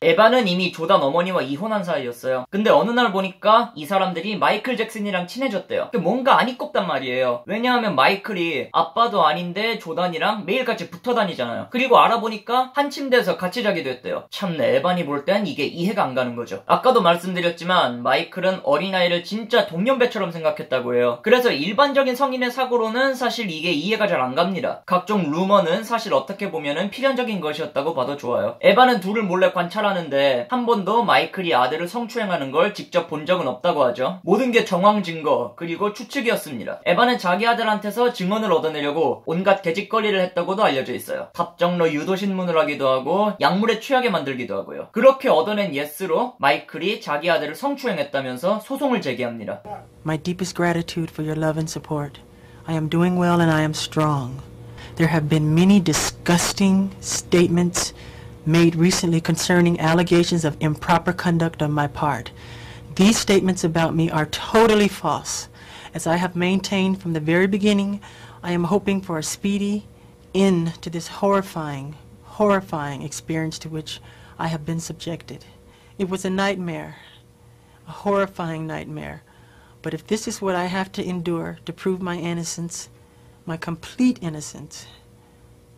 에반은 이미 조단 어머니와 이혼한 사이였어요. 근데 어느 날 보니까 이 사람들이 마이클 잭슨이랑 친해졌대요. 뭔가 안 입겁단 말이에요. 왜냐하면 마이클이 아빠도 아닌데 조단이랑 매일 같이 붙어 다니잖아요. 그리고 알아보니까 한 침대에서 같이 자기도 했대요. 참내, 에반이 볼 땐 이게 이해가 안 가는 거죠. 아까도 말씀드렸지만 마이클은 어린아이를 진짜 동년배처럼 생각했다고 해요. 그래서 일반적인 성인의 사고로는 사실 이게 이해가 잘 안 갑니다. 각종 루머는 사실 어떻게 보면은 필연적인 것이었다고 봐도 좋아요. 에반은 둘을 몰래 관찰하는데 한 번도 마이클이 아들을 성추행하는 걸 직접 본 적은 없다고 하죠. 모든 게 정황 증거 그리고 추측이었습니다. 에반은 자기 아들한테서 증언을 얻어내려고 온갖 개짓거리를 했다고도 알려져 있어요. 답정너 유도신문을 하기도 하고 약물에 취하게 만들기도 하고요. 그렇게 얻어낸 예스로 마이클이 자기 아들을 성추행했다면서 소송을 제기합니다. My deepest gratitude for your love and support. I am doing well and I am strong. There have been many disgusting statements made recently concerning allegations of improper conduct on my part. These statements about me are totally false. As I have maintained from the very beginning, I am hoping for a speedy end to this horrifying experience to which I have been subjected. It was a nightmare, a horrifying nightmare. But if this is what I have to endure to prove my innocence, my complete innocence,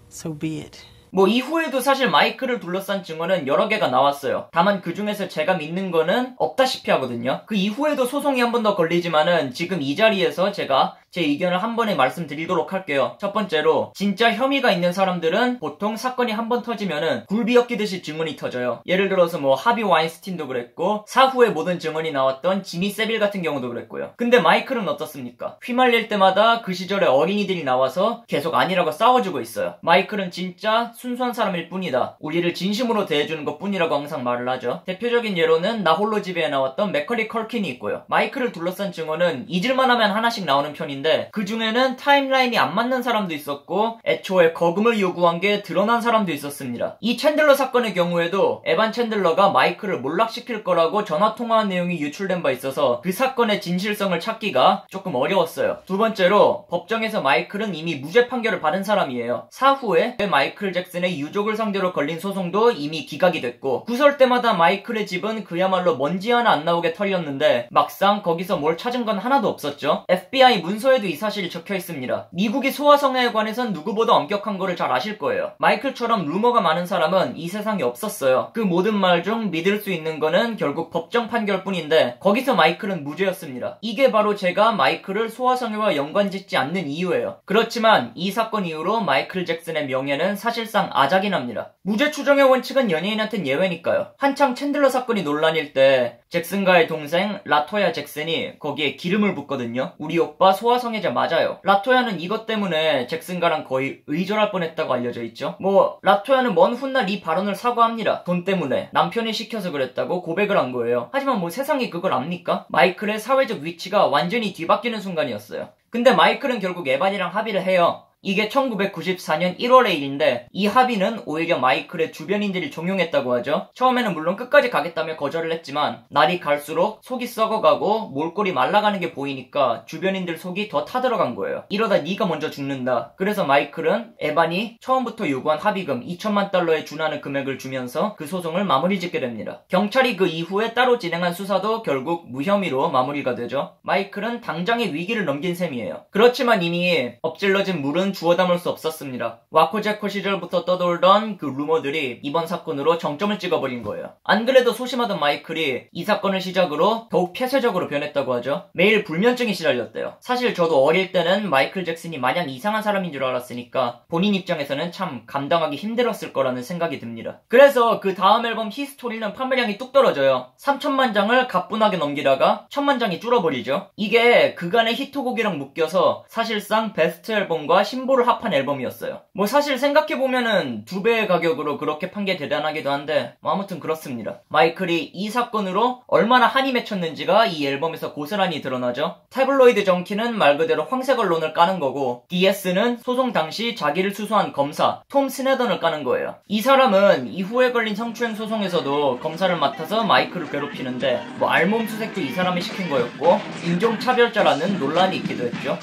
so be it. 이후에도 사실 마이클을 둘러싼 증언은 여러 개가 나왔어요. 다만 그 중에서 제가 믿는 거는 없다시피 하거든요. 그 이후에도 소송이 한 번 더 걸리지만은 지금 이 자리에서 제가 제 의견을 한 번에 말씀드리도록 할게요. 첫 번째로, 진짜 혐의가 있는 사람들은 보통 사건이 한 번 터지면은 굴비 엮이듯이 증언이 터져요. 예를 들어서 하비 와인스틴도 그랬고, 사후에 모든 증언이 나왔던 지미 세빌 같은 경우도 그랬고요. 근데 마이클은 어떻습니까? 휘말릴 때마다 그 시절에 어린이들이 나와서 계속 아니라고 싸워주고 있어요. 마이클은 진짜 순수한 사람일 뿐이다. 우리를 진심으로 대해주는 것 뿐이라고 항상 말을 하죠. 대표적인 예로는 나 홀로 집에에 나왔던 맥컬리 컬킨이 있고요. 마이클을 둘러싼 증언은 잊을만 하면 하나씩 나오는 편인데 그 중에는 타임라인이 안 맞는 사람도 있었고 애초에 거금을 요구한 게 드러난 사람도 있었습니다. 이 챈들러 사건의 경우에도 에반 챈들러가 마이클을 몰락시킬 거라고 전화통화한 내용이 유출된 바 있어서 그 사건의 진실성을 찾기가 조금 어려웠어요. 두 번째로, 법정에서 마이클은 이미 무죄 판결을 받은 사람이에요. 사후에 마이클 잭슨의 유족을 상대로 걸린 소송도 이미 기각이 됐고, 구설 때마다 마이클의 집은 그야말로 먼지 하나 안 나오게 털렸는데 막상 거기서 뭘 찾은 건 하나도 없었죠. FBI 문서에도 이 사실이 적혀 있습니다. 미국이 소아성애에 관해선 누구보다 엄격한 거를 잘 아실 거예요. 마이클처럼 루머가 많은 사람은 이 세상에 없었어요. 그 모든 말 중 믿을 수 있는 거는 결국 법정 판결뿐인데 거기서 마이클은 무죄였습니다. 이게 바로 제가 마이클을 소아성애와 연관짓지 않는 이유예요. 그렇지만 이 사건 이후로 마이클 잭슨의 명예는 사실상 아작이 납니다. 무죄 추정의 원칙은 연예인한텐 예외니까요. 한창 챈들러 사건이 논란일 때 잭슨과의 동생 라토야 잭슨이 거기에 기름을 붓거든요. 우리 오빠 소아성애자 맞아요. 라토야는 이것 때문에 잭슨과랑 거의 의절할 뻔했다고 알려져 있죠. 라토야는 먼 훗날 이 발언을 사과합니다. 돈 때문에 남편이 시켜서 그랬다고 고백을 한 거예요. 하지만 세상이 그걸 압니까? 마이클의 사회적 위치가 완전히 뒤바뀌는 순간이었어요. 근데 마이클은 결국 에반이랑 합의를 해요. 이게 1994년 1월의 일인데 이 합의는 오히려 마이클의 주변인들이 종용했다고 하죠. 처음에는 물론 끝까지 가겠다며 거절을 했지만 날이 갈수록 속이 썩어가고 몰골이 말라가는 게 보이니까 주변인들 속이 더 타들어간 거예요. 이러다 네가 먼저 죽는다. 그래서 마이클은 에반이 처음부터 요구한 합의금 2천만 달러에 준하는 금액을 주면서 그 소송을 마무리 짓게 됩니다. 경찰이 그 이후에 따로 진행한 수사도 결국 무혐의로 마무리가 되죠. 마이클은 당장의 위기를 넘긴 셈이에요. 그렇지만 이미 엎질러진 물은 주워 담을 수 없었습니다. 와코 제코 시절부터 떠돌던 그 루머들이 이번 사건으로 정점을 찍어버린 거예요. 안 그래도 소심하던 마이클이 이 사건을 시작으로 더욱 폐쇄적으로 변했다고 하죠. 매일 불면증이 시달렸대요. 사실 저도 어릴 때는 마이클 잭슨이 마냥 이상한 사람인 줄 알았으니까 본인 입장에서는 참 감당하기 힘들었을 거라는 생각이 듭니다. 그래서 그 다음 앨범 히스토리는 판매량이 뚝 떨어져요. 3천만 장을 가뿐하게 넘기다가 1,000만 장이 줄어버리죠. 이게 그간의 히트곡이랑 묶여서 사실상 베스트 앨범과 신보를 합한 앨범이었어요. 사실 생각해보면은 2배의 가격으로 그렇게 판 게 대단하기도 한데 아무튼 그렇습니다. 마이클이 이 사건으로 얼마나 한이 맺혔는지가 이 앨범에서 고스란히 드러나죠. 태블로이드 정키는 말 그대로 황색 언론을 까는 거고 DS는 소송 당시 자기를 수수한 검사 톰 스네던을 까는 거예요. 이 사람은 이후에 걸린 성추행 소송에서도 검사를 맡아서 마이클을 괴롭히는데 알몸수색도 이 사람이 시킨 거였고 인종차별자라는 논란이 있기도 했죠.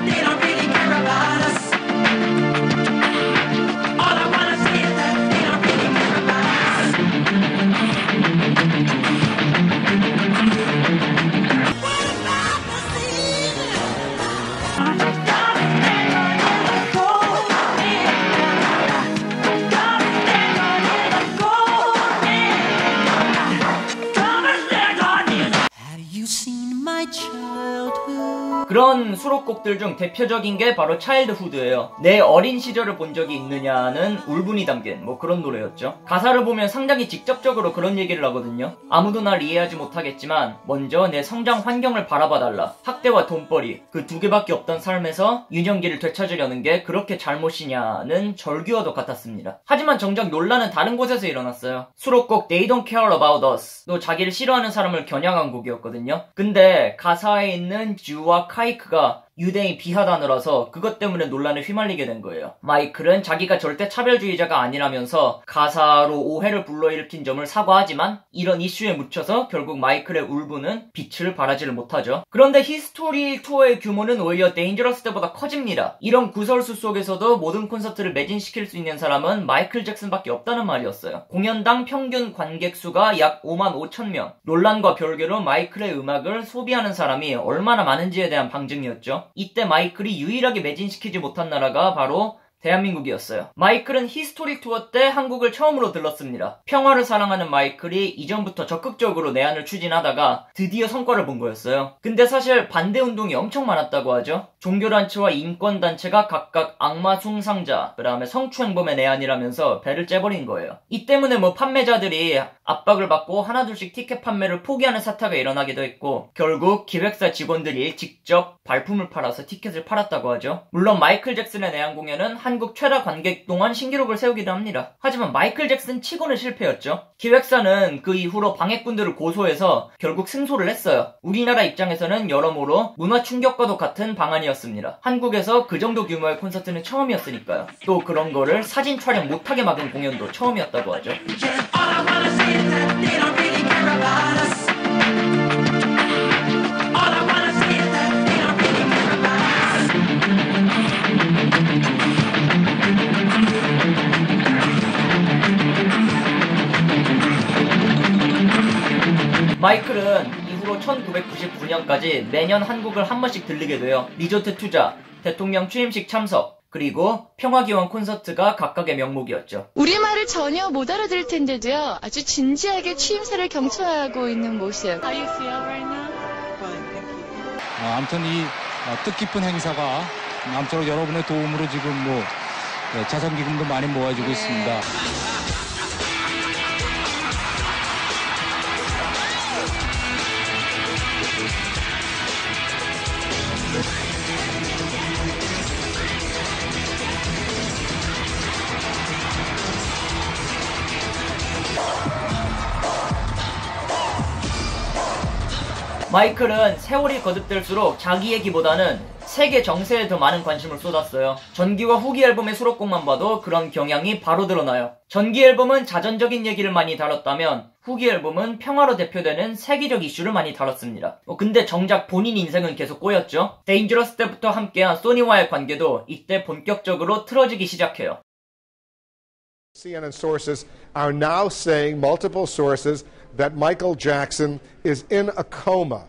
They don't really care about us. All I wanna say is that 그런 수록곡들 중 대표적인 게 바로 차일드후드예요. 내 어린 시절을 본 적이 있느냐는 울분이 담긴 뭐 그런 노래였죠. 가사를 보면 상당히 직접적으로 그런 얘기를 하거든요. 아무도 날 이해하지 못하겠지만 먼저 내 성장 환경을 바라봐달라. 학대와 돈벌이 그 두 개밖에 없던 삶에서 유년기를 되찾으려는 게 그렇게 잘못이냐는 절규와도 같았습니다. 하지만 정작 논란은 다른 곳에서 일어났어요. 수록곡 They Don't Care About Us도 자기를 싫어하는 사람을 겨냥한 곡이었거든요. 근데 가사에 있는 주와 카이크가 유대인 비하 단어라서 그것 때문에 논란에 휘말리게 된 거예요. 마이클은 자기가 절대 차별주의자가 아니라면서 가사로 오해를 불러일으킨 점을 사과하지만 이런 이슈에 묻혀서 결국 마이클의 울분은 빛을 발하지를 못하죠. 그런데 히스토리 투어의 규모는 오히려 데인저러스 때보다 커집니다. 이런 구설수 속에서도 모든 콘서트를 매진시킬 수 있는 사람은 마이클 잭슨밖에 없다는 말이었어요. 공연당 평균 관객 수가 약 55,000명. 논란과 별개로 마이클의 음악을 소비하는 사람이 얼마나 많은지에 대한 방증이었죠. 이때 마이클이 유일하게 매진시키지 못한 나라가 바로 대한민국이었어요. 마이클은 히스토리 투어 때 한국을 처음으로 들렀습니다. 평화를 사랑하는 마이클이 이전부터 적극적으로 내한을 추진하다가 드디어 성과를 본 거였어요. 근데 사실 반대 운동이 엄청 많았다고 하죠. 종교단체와 인권단체가 각각 악마 숭상자, 그 다음에 성추행범의 내한이라면서 배를 째버린 거예요. 이 때문에 판매자들이 압박을 받고 하나둘씩 티켓 판매를 포기하는 사태가 일어나기도 했고 결국 기획사 직원들이 직접 발품을 팔아서 티켓을 팔았다고 하죠. 물론 마이클 잭슨의 내한 공연은 한국 최다 관객 동안 신기록을 세우기도 합니다. 하지만 마이클 잭슨 치고는 실패였죠. 기획사는 그 이후로 방해꾼들을 고소해서 결국 승소를 했어요. 우리나라 입장에서는 여러모로 문화 충격과도 같은 방안이었습니다. 한국에서 그 정도 규모의 콘서트는 처음이었으니까요. 또 그런 거를 사진 촬영 못하게 막은 공연도 처음이었다고 하죠. 마이클은 이후로 1999년까지 매년 한국을 한 번씩 들리게 돼요. 리조트 투자, 대통령 취임식 참석, 그리고 평화기원 콘서트가 각각의 명목이었죠. 우리말을 전혀 못 알아들을 텐데도요. 아주 진지하게 취임사를 경청하고 있는 모습. How you feel right now? Fine, thank you. 아무튼 이 뜻깊은 행사가 아무쪼록 여러분의 도움으로 지금 자선기금도 많이 모아지고 있습니다. 마이클은 세월이 거듭될수록 자기 얘기보다는 세계 정세에 더 많은 관심을 쏟았어요. 전기와 후기 앨범의 수록곡만 봐도 그런 경향이 바로 드러나요. 전기 앨범은 자전적인 얘기를 많이 다뤘다면 후기 앨범은 평화로 대표되는 세계적 이슈를 많이 다뤘습니다. 근데 정작 본인 인생은 계속 꼬였죠. 데인저러스 때부터 함께한 소니와의 관계도 이때 본격적으로 틀어지기 시작해요. CNN sources are now saying, multiple sources, that Michael Jackson is in a coma.